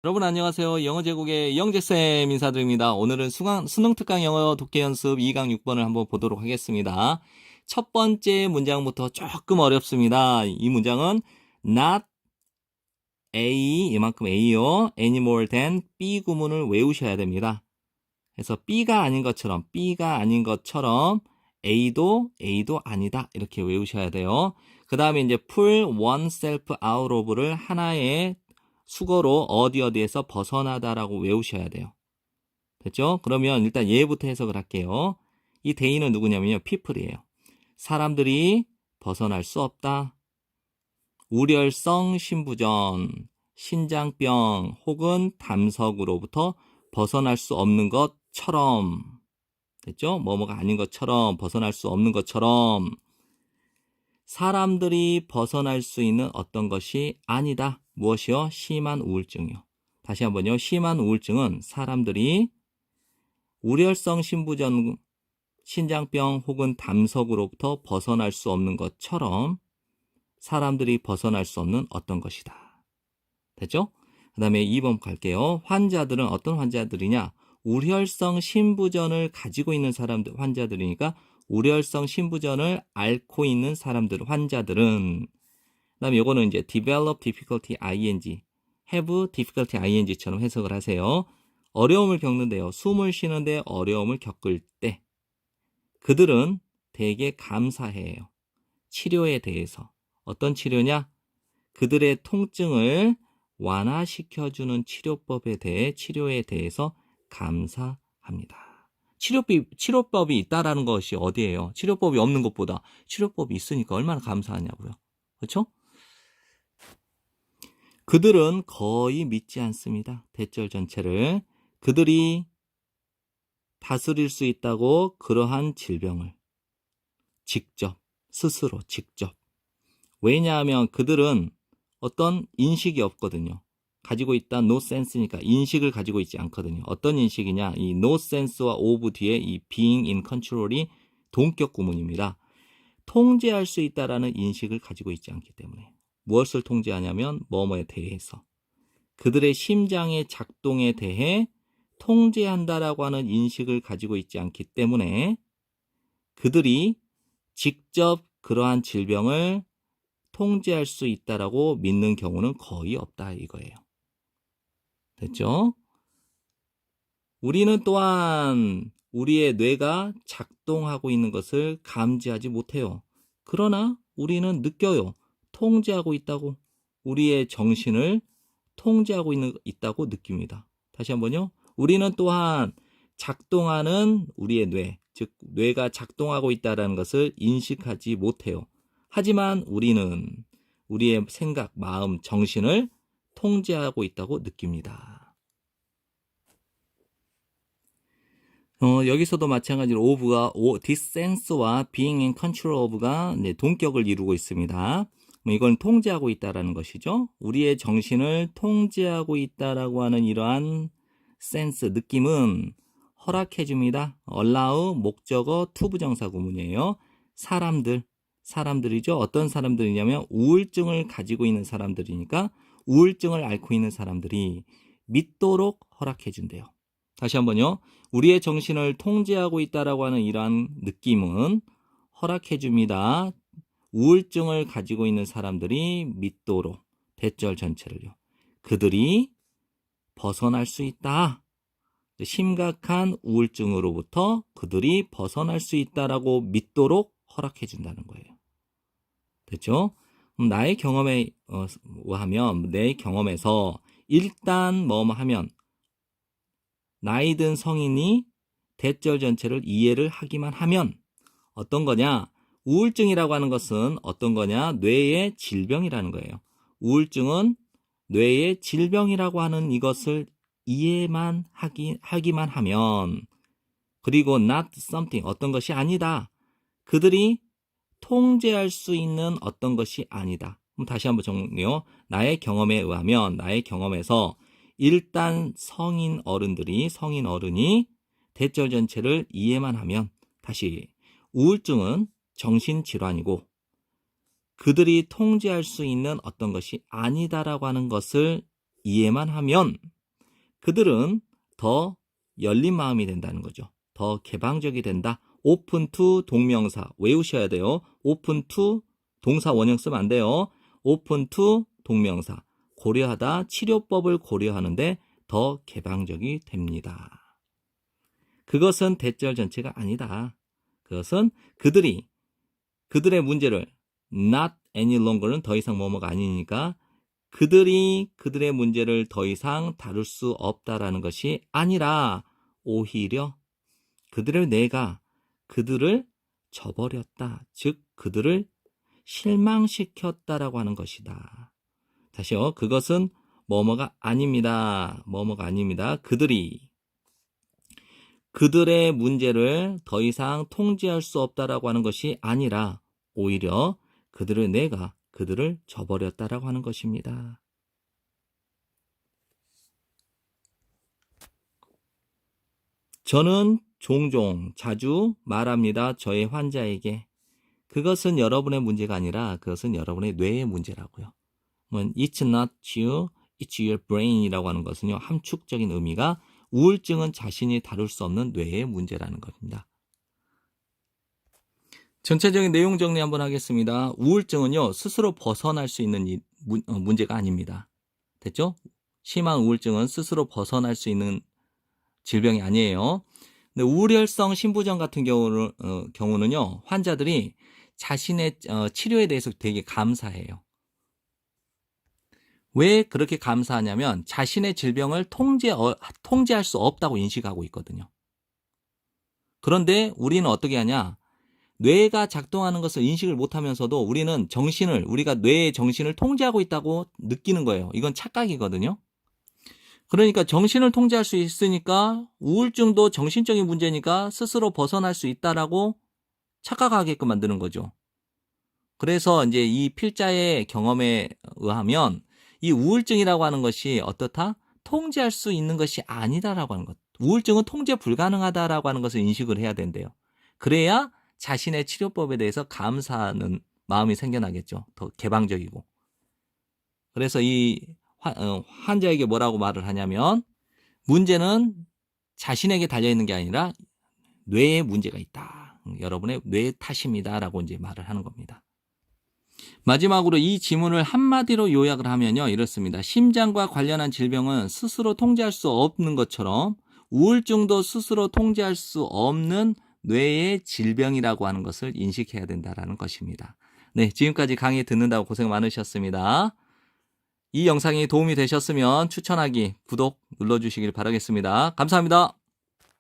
여러분 안녕하세요. 영어 제국의 영재쌤 인사드립니다. 오늘은 수능 특강 영어 독해 연습 2강 6번을 한번 보도록 하겠습니다. 첫 번째 문장부터 조금 어렵습니다. 이 문장은 not A, 이만큼 A요. any more than B 구문을 외우셔야 됩니다. 그래서 B가 아닌 것처럼 A도 아니다. 이렇게 외우셔야 돼요. 그 다음에 이제 pull oneself out of를 하나의 수거로 어디에서 벗어나다라고 외우셔야 돼요. 됐죠? 그러면 일단 얘부터 해석을 할게요. 이 they는 누구냐면요. people이에요. 사람들이 벗어날 수 없다. 우렬성 신부전, 신장병 혹은 담석으로부터 벗어날 수 없는 것처럼, 됐죠? 뭐뭐가 아닌 것처럼, 벗어날 수 없는 것처럼 사람들이 벗어날 수 있는 어떤 것이 아니다. 무엇이요? 심한 우울증이요. 다시 한번요. 심한 우울증은 사람들이 우렬성 신부전, 신장병 혹은 담석으로부터 벗어날 수 없는 것처럼 사람들이 벗어날 수 없는 어떤 것이다. 됐죠? 그 다음에 2번 갈게요. 환자들은 어떤 환자들이냐? 우혈성 신부전을 가지고 있는 사람들, 환자들이니까 우혈성 신부전을 앓고 있는 사람들, 환자들은. 그 다음에 요거는 이제 develop difficulty ing, have difficulty ing처럼 해석을 하세요. 어려움을 겪는데요. 숨을 쉬는데 어려움을 겪을 때 그들은 되게 감사해요. 치료에 대해서. 어떤 치료냐? 그들의 통증을 완화시켜주는 치료에 대해서 감사합니다. 치료법이 있다라는 것이 어디예요? 치료법이 없는 것보다 치료법이 있으니까 얼마나 감사하냐고요. 그렇죠? 그들은 거의 믿지 않습니다. 대절 전체를. 그들이 다스릴 수 있다고 그러한 질병을 스스로 직접. 왜냐하면 그들은 어떤 인식이 없거든요. 가지고 있다 no sense니까 인식을 가지고 있지 않거든요. 어떤 인식이냐? 이 no sense와 of 뒤에 이 being in control이 동격 구문입니다. 통제할 수 있다라는 인식을 가지고 있지 않기 때문에. 무엇을 통제하냐면 뭐뭐에 대해서. 그들의 심장의 작동에 대해 통제한다라고 하는 인식을 가지고 있지 않기 때문에 그들이 직접 그러한 질병을 통제할 수 있다라고 믿는 경우는 거의 없다 이거예요. 됐죠? 우리는 또한 우리의 뇌가 작동하고 있는 것을 감지하지 못해요. 그러나 우리는 느껴요. 통제하고 있다고. 우리의 정신을 통제하고 있다고 느낍니다. 다시 한번요. 우리는 또한 작동하는 우리의 뇌, 즉 뇌가 작동하고 있다는 것을 인식하지 못해요. 하지만 우리는 우리의 생각, 마음, 정신을 통제하고 있다고 느낍니다. 여기서도 마찬가지로 of가 this sense와 being in control of가 동격을 이루고 있습니다. 이건 통제하고 있다라는 것이죠. 우리의 정신을 통제하고 있다라고 하는 이러한 센스, 느낌은 허락해 줍니다. allow, 목적어, to 부정사 구문이에요. 사람들이죠. 어떤 사람들이냐면 우울증을 가지고 있는 사람들이니까 우울증을 앓고 있는 사람들이 믿도록 허락해 준대요. 다시 한번요. 우리의 정신을 통제하고 있다라고 하는 이러한 느낌은 허락해 줍니다. 우울증을 가지고 있는 사람들이 믿도록 대절 전체를요. 그들이 벗어날 수 있다. 심각한 우울증으로부터 그들이 벗어날 수 있다라고 믿도록 허락해 준다는 거예요. 됐죠? 나의 경험에 의하면 내 경험에서 일단 뭐뭐 하면 나이 든 성인이 대절 전체를 이해를 하기만 하면 어떤 거냐? 우울증이라고 하는 것은 어떤 거냐? 뇌의 질병이라는 거예요. 우울증은 뇌의 질병이라고 하는 이것을 이해만 하기만 하면 그리고 not something 어떤 것이 아니다. 그들이 통제할 수 있는 어떤 것이 아니다. 그럼 다시 한번 정리요. 나의 경험에 의하면 나의 경험에서 일단 성인 어른이 대절 전체를 이해만 하면 다시 우울증은 정신질환이고 그들이 통제할 수 있는 어떤 것이 아니다라고 하는 것을 이해만 하면 그들은 더 열린 마음이 된다는 거죠. 더 개방적이 된다. open to 동명사 외우셔야 돼요. open to 동사 원형 쓰면 안 돼요. open to 동명사 고려하다 치료법을 고려하는데 더 개방적이 됩니다. 그것은 대절 전체가 아니다. 그것은 그들의 문제를 not any longer는 더 이상 뭐뭐가 아니니까 그들이 그들의 문제를 더 이상 다룰 수 없다라는 것이 아니라 오히려 내가 그들을 저버렸다. 즉 그들을 실망시켰다라고 하는 것이다. 다시요. 그것은 뭐뭐가 아닙니다. 뭐뭐가 아닙니다. 그들의 문제를 더 이상 통제할 수 없다라고 하는 것이 아니라 오히려 내가 그들을 저버렸다라고 하는 것입니다. 저는 종종 자주 말합니다. 저의 환자에게 그것은 여러분의 문제가 아니라 그것은 여러분의 뇌의 문제라고요. It's not you, it's your brain이라고 하는 것은요. 함축적인 의미가 우울증은 자신이 다룰 수 없는 뇌의 문제라는 겁니다. 전체적인 내용 정리 한번 하겠습니다. 우울증은요. 스스로 벗어날 수 있는 문제가 아닙니다. 됐죠? 심한 우울증은 스스로 벗어날 수 있는 질병이 아니에요. 근데 우울혈성 신부전 같은 경우는요. 환자들이 자신의 치료에 대해서 되게 감사해요. 왜 그렇게 감사하냐면 자신의 질병을 통제할 수 없다고 인식하고 있거든요. 그런데 우리는 어떻게 하냐? 뇌가 작동하는 것을 인식을 못하면서도 우리가 뇌의 정신을 통제하고 있다고 느끼는 거예요. 이건 착각이거든요. 그러니까 정신을 통제할 수 있으니까 우울증도 정신적인 문제니까 스스로 벗어날 수 있다라고 착각하게끔 만드는 거죠. 그래서 이제 이 필자의 경험에 의하면 이 우울증이라고 하는 것이 어떻다? 통제할 수 있는 것이 아니다라고 하는 것. 우울증은 통제 불가능하다라고 하는 것을 인식을 해야 된대요. 그래야 자신의 치료법에 대해서 감사하는 마음이 생겨나겠죠. 더 개방적이고. 그래서 이 환자에게 뭐라고 말을 하냐면 문제는 자신에게 달려있는 게 아니라 뇌에 문제가 있다. 여러분의 뇌 탓입니다라고 이제 말을 하는 겁니다. 마지막으로 이 지문을 한마디로 요약을 하면요. 이렇습니다. 심장과 관련한 질병은 스스로 통제할 수 없는 것처럼 우울증도 스스로 통제할 수 없는 뇌의 질병이라고 하는 것을 인식해야 된다는 것입니다. 네, 지금까지 강의 듣는다고 고생 많으셨습니다. 이 영상이 도움이 되셨으면 추천하기, 구독 눌러주시길 바라겠습니다. 감사합니다.